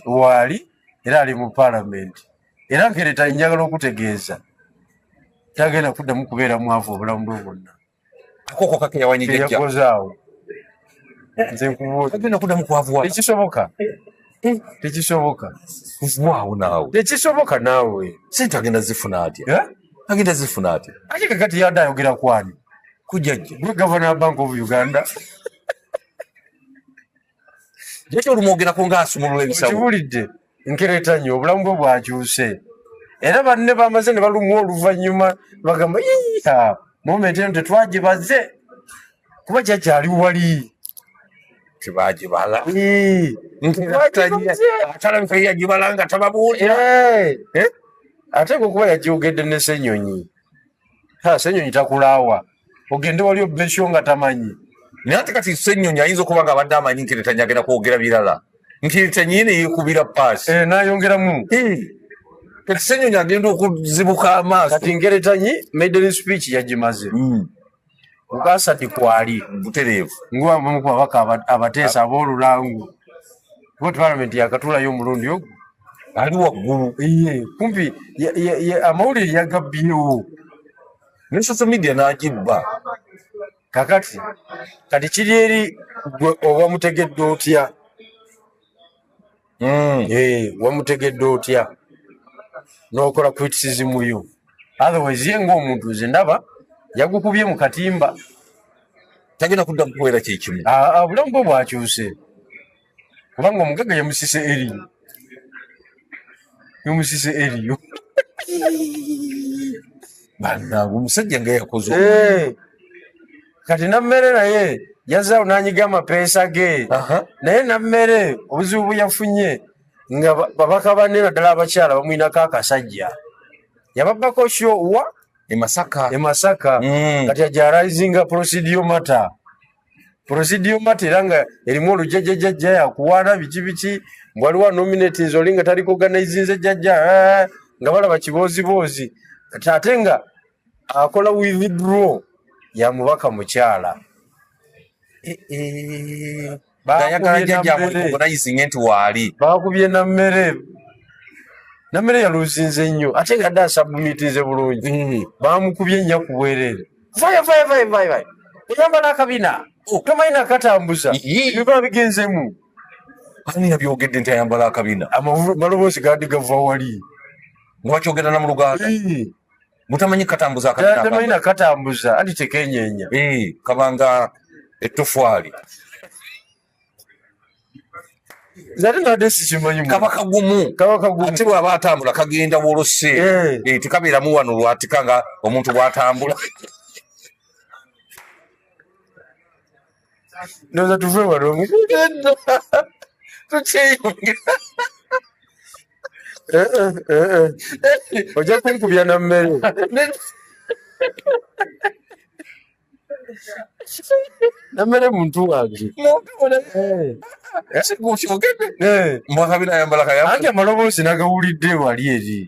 waali era ali mu paalamenti era Nkeretanyi njagala okutegeeza tagenda kuddamu kubeera mwavu obulamu bwe bwonna akoko kake yawanyi jjajja teyakozaawo nze nkubuuza agenda kuddamu kwavuwa tekisoboka kuvuwaawo naawe tekisoboka naawe sente agenda zifuna atya agenda zifuna atya ate kakati yadde ayogera kwani ku jjajja gwe Governor Bank of Uganda jjajja olumwogerako ng'asumulula ebisawo kibulidde Nkeretanyi obulamu bwe bwakyuse era banne bamaze ne balumwa oluvannyuma bagamba yiiha momenti eno tetwagibaze kuba jjajja ali wali tebagibala atalabika yagibala nga tababuulira ate gwe kuba yagyogedde ne Ssenyonyi Ssenyonyi takulaawa ogende wali obesyo nga tamanyi naye ate kati Ssenyonyi ayinza okuba nga abadde amanyi Nkeretanyi agenda kwogera birala Nkeretanyi ne yeekubira paasi n'ayongeramu kati Ssenyonyi agenda okuzibuka amaaso kati Nkeretanyi maiden speech yagimaze kukasati kwali butereevu ngwamu ku babaka abateesa ab'olulangu kuba paalamenti yakatulayo omulundi ogwo ali waggulu kumpi amawulire yagabbyewo ne social media n'agibba kakati kati kiri eri gwe owamutegedde otya wamutegedde otya n'okola criticism yo otherwise ye ng'omuntu nze ndaba yagukubye mu katimba tagenda kudda kukubeera kyekimu obulamu bwe bwakyuse kubanga omugaga yamusise eriyo bannange omusajja nga yakoze kati nammere naye yazaawo n'anyiga amapeesa ge naye nammere obuzibu bwe yafunye nga babaka banne naddala abakyala bamwinako akasajja yababbako showa e Masaka kati ajarayizinga procedure matter era nga erimu olujjajjajjajja yakuwaana biki waliwo nominating oli nga taliko organizinze jjajja nga balaba kiboozibozi kati ate nga akola withdraw ya mubaka mukyala bakubye nammere yaluzinze nnyo ate nga dde asabumitize bulungi bamukubye nnya ku bwerere vaya oyambala akabina tomanyi nakatambuza biba bigenzemu ani yabyogedde nti ayambala akabina amaloboozi gadi gava wali ngabakyogera na mu Luganda mutamanyi katambuza akabina tamanyi nakatambuza anti tekenyenya kabanga etofwali zate nadde sikimanyi kaba kagumu ate bw'aba atambula kagenda wolose tekabeeramu wano lwatika nga omuntu bw'atambula noza tuve wano tukyeyongera ojja kunkubya na mmere nammere muntu wange ange amaloboozi nagawulidde wali eri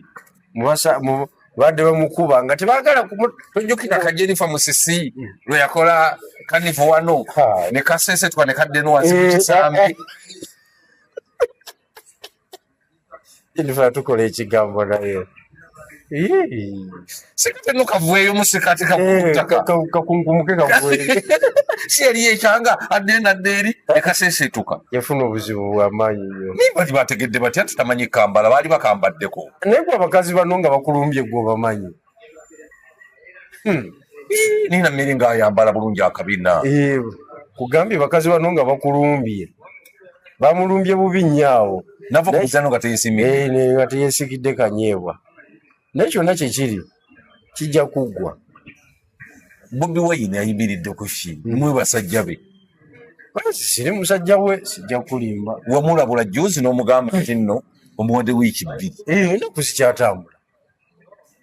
badde bamukuba nga tebagala tojjukira kajenifa musisi lwe yakola kanivu wano ne kasesetwa ne kaddeno wansi mukisambi jenifa tukola ekigambo naye sikateno kavueyo musikati kakunkumuke kavueyo si yali yekyanga adde nadde eri ekasesetuka yafuna obuzibu bwamaanyi nnyo naye bali bategedde batya tutamanyi kambala baali bakambaddeko naye gwe abakazi bano nga bakulumbye gwe obamanyi nina mmeri ngaayambala bulungi akabina kugambye bakazi bano nga bakulumbye bamulumbye bubi nnyaawo nava kuguzano nga teyesimye nga teyesikidde kanyeebwa naye kyonna kyekiri kijja kuggwa Bobi Wine ayimiridde ku ki mwe basajja be siri musajja we sijja kulimba wamulabula juzi n'omugamba nti nno omuwadde wiiki bbiri ennaku sikyatambula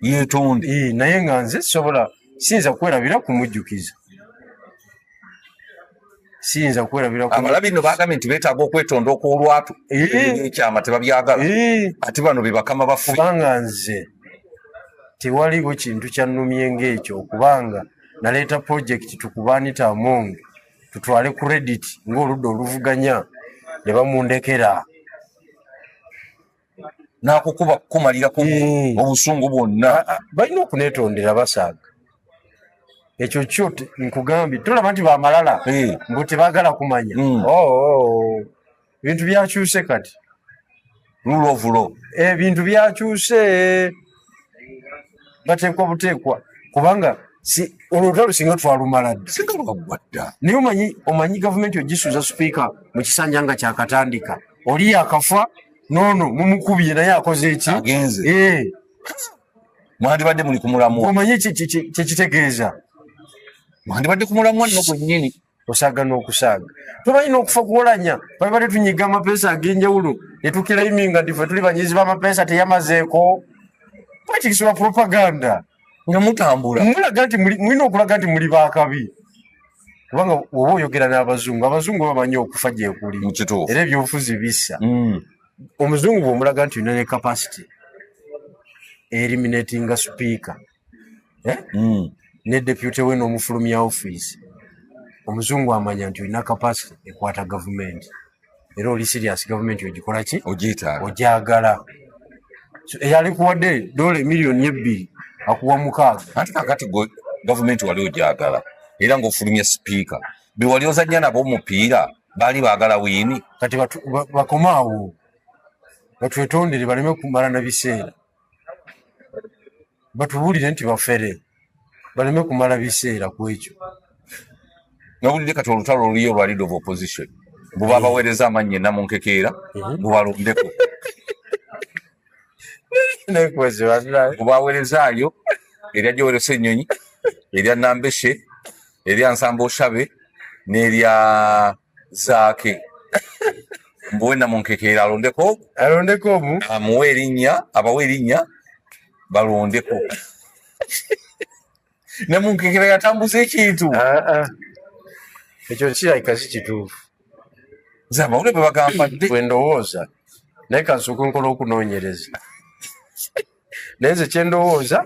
yeetonde naye nga nze siyinza kwerabira kumujjukiza abalabi nno bagambye nti beetaaga okwetonda okw'olwatu ekyama tebabyagala ate bano be bakama bafubi kubanga nze tewaliwo kintu kyannumye ng'ekyo okubanga naleeta project tukubaanita Among tutwale credit ng'oludda oluvuganya ne bamundekera n'akukuba kumalira ku obusungu bwonna. balina okuneetondera basaaga ekyo kyo nkugambye tolaba nti bamalala mbu tebaagala kumanya ebintu byakyuse kati rule of law ebintu byakyuse bateekwa buteekwa kubanga olutalo singa twalumala dda singa lwagwa dda naye omanyi gavumenti ogisuuza sipiika mu kisanja nga kyakatandika oli yakafa noono mumukubye naye akoze eki agenze mwandibadde muli kumulamwa omanyi kyekitegeeza mwandibadde kumulamwa nno gwennyini osaaga n'okusaaga tubalina okufa kuwolanya baliba tetunyiga amapeesa ag'enjawulo netukiraiminga nti ffe tuli banyizi b'amapeesa teyamazeeko patikisibwa propaganda nga mutambula mulaga nti mulina okulaga nti muli baakabi kubanga oba oyogera n'abazungu bamanyi okufa gyekuli era ebyobufuzi bissa omuzungu bw'omulaga nti olina ne capacity eliminatinga speaker ne deputy we n'omufulumya office omuzungu amanya nti olina capacity ekwata gavumenti era oli serious gavumenti ogikola ki ogyagala eyalikuwadde $2 million akuwa 6 anti kakati gavumenti wali ogyagala era ng'ofulumya sipiika be wali ozannya nabo omupiira baali baagala wiini kati bakomaawo batwetondere baleme kumala na biseera batubuulire nti bafere baleme kumala biseera ku ekyo nawulidde kati olutalo oluliyo lwa leader of opposition bwe babaweereza amannya enamunkekeera bubalondeko bubaweerezaayo erya Joel Ssennyonyi erya Nambeshe erya Nsamba Oshabe n'erya Zaake mbuwe namunkekeera alondeko omu amuwe erinnya abawe erinnya balondeko namunkekeera yatambuza ekintu ekyo kirabika si kituufu zamawule bwe bagamba bwe ndowooza naye kansooka nkola okunoonyereza naye nze kyendowooza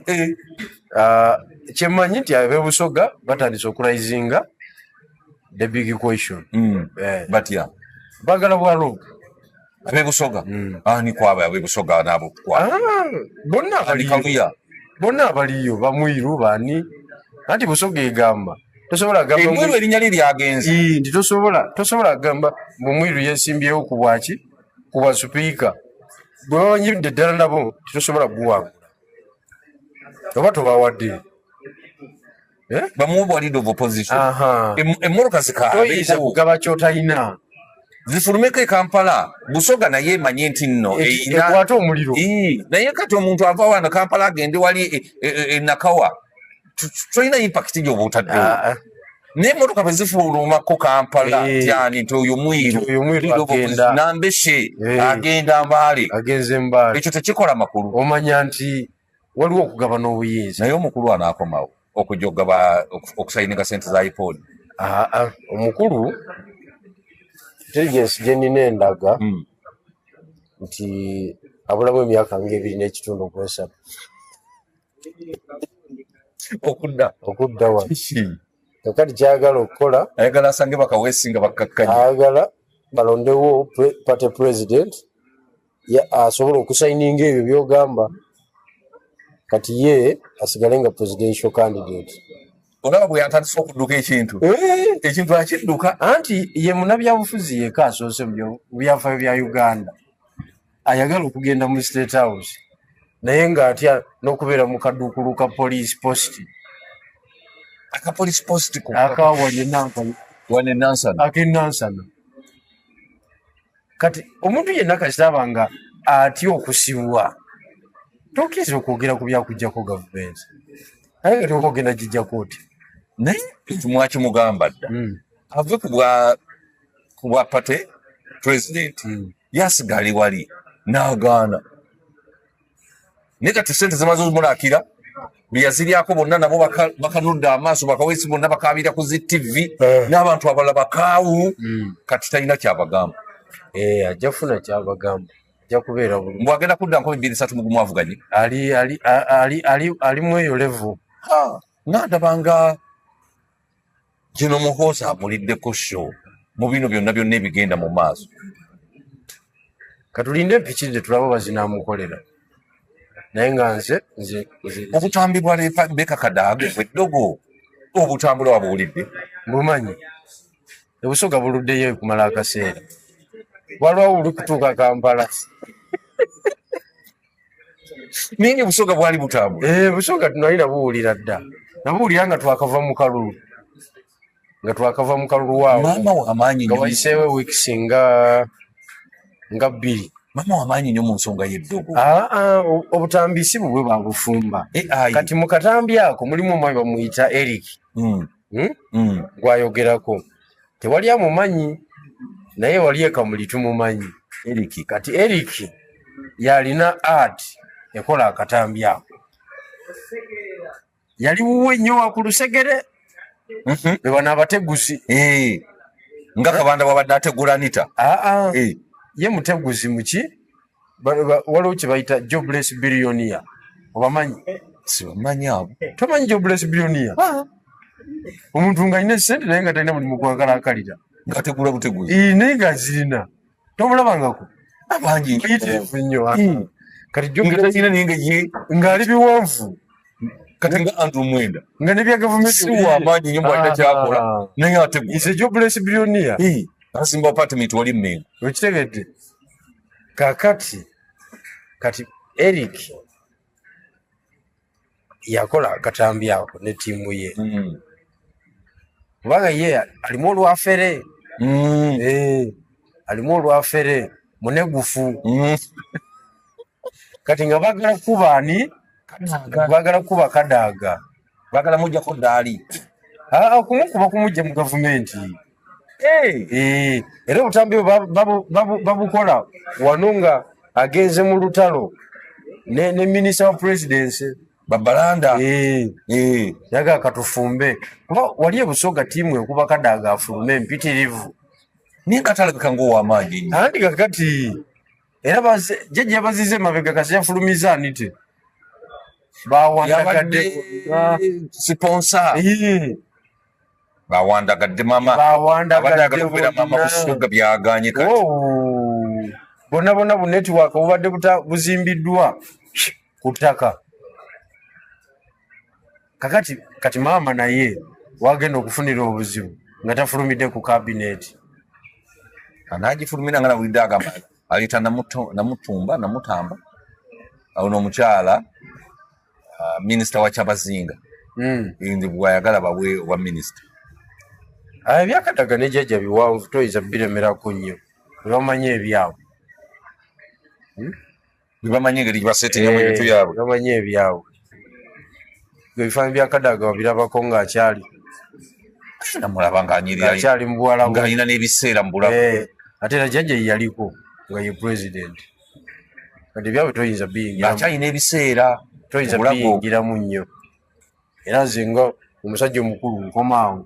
kyemmanyi nti ab'ebusoga batandise okurisinga the big question batya baagala bwaloga ab'ebusoga ani kwaba ab'ebusoga naabo bonna abaliyo bamwiru bani anti busoga egamba tosobola gamba erinnya liryagenze nti tosobola gamba mumwiru yesimbyewo ku bwaki ku bwa sipiika bwe bawanyidde ddala nabo titosobola guwangula oba tobawadde bamuwe bwa leader of opposition emmoloka toyinza kugaba kyotalina zifulumeko e Kampala busoga naye emanye nti nno ekwata omuliro naye kati omuntu ava wano Kampala agende wali enakawa tolina impact gyoba otaddewo naye emmotoka bwe zifulumako Kampala tyani nti oyo mwiru Nambeshe agenda Mbaale agenze Mbaale ekyo tekikola makulu omanya nti waliwo okugabana obuyinza naye omukulu anaakomawo okujja okugaba okusayininga sente za iPod omukulu intelligence gye nnina endaga nti abulamu emyaka nga 2.3 okwesatu okudda wa kakati kyayagala okukola ayagala asange bakaweesinga bakkakkanya ayagala balondewo party president asobola okusayininga ebyo byogamba kati ye asigale nga presidential candidate olaba bwe yatandise okudduka ekintu akidduka anti ye munabyabufuzi yeka asoose mu byafaayo bya Uganda ayagala okugenda mu State House naye ng'atya n'okubeera mu kaduukulu ka police post akapolice post akenansana kati omuntu yenna kasitaba nga atya okusibwa tokiriza okwogera ku byakujjako gavumenti aye kati okogenda gijjako oti naye mwakimugamba dda ave ku bwa party president yasigale wali n'agaana naye kati sente zimaze omulakira byeyaziryako bonna nabo bakanudde amaaso bakaweesi bonna bakabira ku zi-TV n'abantu abalala bakaawu kati talina kyabagamba ajja kufuna kyabagamba ajja kubeera bulungi mbwagenda kudda 2-3 mugumu avuganye ali mu eyo level ngandabanga kino muhoosa amuliddeko show mu bino byonna byonna ebigenda mu maaso. katulinde empikirire tulaba bazinamukolera naye nga nze obutambi bwa Rebecca Kadaga bweddogo obutambula wabuwulidde bumanyi ebusoga buluddeyo kumala akaseera waliwo uli kutuuka Kampala ninye busoga bwali butambula busoga tunalina buwulira dda nabuwulira nga twakava mu kalulu waawo maama wamaanyi nga wayiseewo wiikisi nga 2 maama wamaanyi nnyo mu nsonga y'eddogo. obutambi si bubwe babufumba kati mu katambi ako mulimu omwami bamuyita Eric gwayogerako tewali amumanyi naye wali ekamuli tumumanyi Eric. kati Eric yalina art ekola akatambi ako yali wuwe nnyo wakulusegere bebana abateguzi nga Kabanda wabadde ategula Anita. ye muteguzi muki waliwo kye bayita jobless billionaire obamanyi? Sibamanyi abo. Tomanyi jobless billionaire? Omuntu nga alina ssente naye nga talina mulimu gwakalakalira ng'ategula buteguzi naye nga zirina tomulabangako abangi yitirivu nnyo kati ng'ali biwanvu kati nga Andrew Mwenda nga nebya gavumenti si wamaanyi nnyo mwalina kyakola naye ategula. is a jobless billionaire. Asimba apartment wali Mmengo. Okitegedde kakati kati Eric yakola akatambi ako ne ttiimu ye kubanga ye alimu olwafere alimu olwafere munegufu kati nga bagala kuba ani bagala kuba Kadaga bagala mujjako ddaali kumukuba kumujja mu gavumenti era obutambi babukola wano nga agenze mu lutalo ne minisita wa presidency Babalanda yaga katufumbe kuba wali ebusoga tiimu ekuba Kadaga afulume empitirivu niye katalabika ng'owamaanyi nnyo anti kakati era jjajja yabazize emabega kasi yafulumiza anite bawandagadde siponsa bawandagadde mama abadde okubeera mama busoga byaganye kati bonna bu network obubadde buzimbiddwa ku ttaka kakati kati maama naye wagenda okufunira obuzibu nga tafulumidde ku kabineti anagifulumira nga nawulidde agamba ayita namutamba awo n'omukyala minisita wa Kyabazinga ndi bwayagala bawe wa minisita ebyakadaga ne jjajja biwanvu toyinza biremerako nnyo bebamanye ebyabwe bebamanye engeri gibasetinga mu bintu byabwe bebamanye ebyabwe ebifaananyi bya Kadaga wabirabako ng'akyali namulaba ng'akyali mu bwalabu ng'alina n'ebiseera mu bulabu ate era jjajja ye yaliko nga ye pulezidenti kati ebyabwe toyinza akyalina ebiseera toyinza biyingiramu nnyo era nze nga omusajja omukulu nkomaawo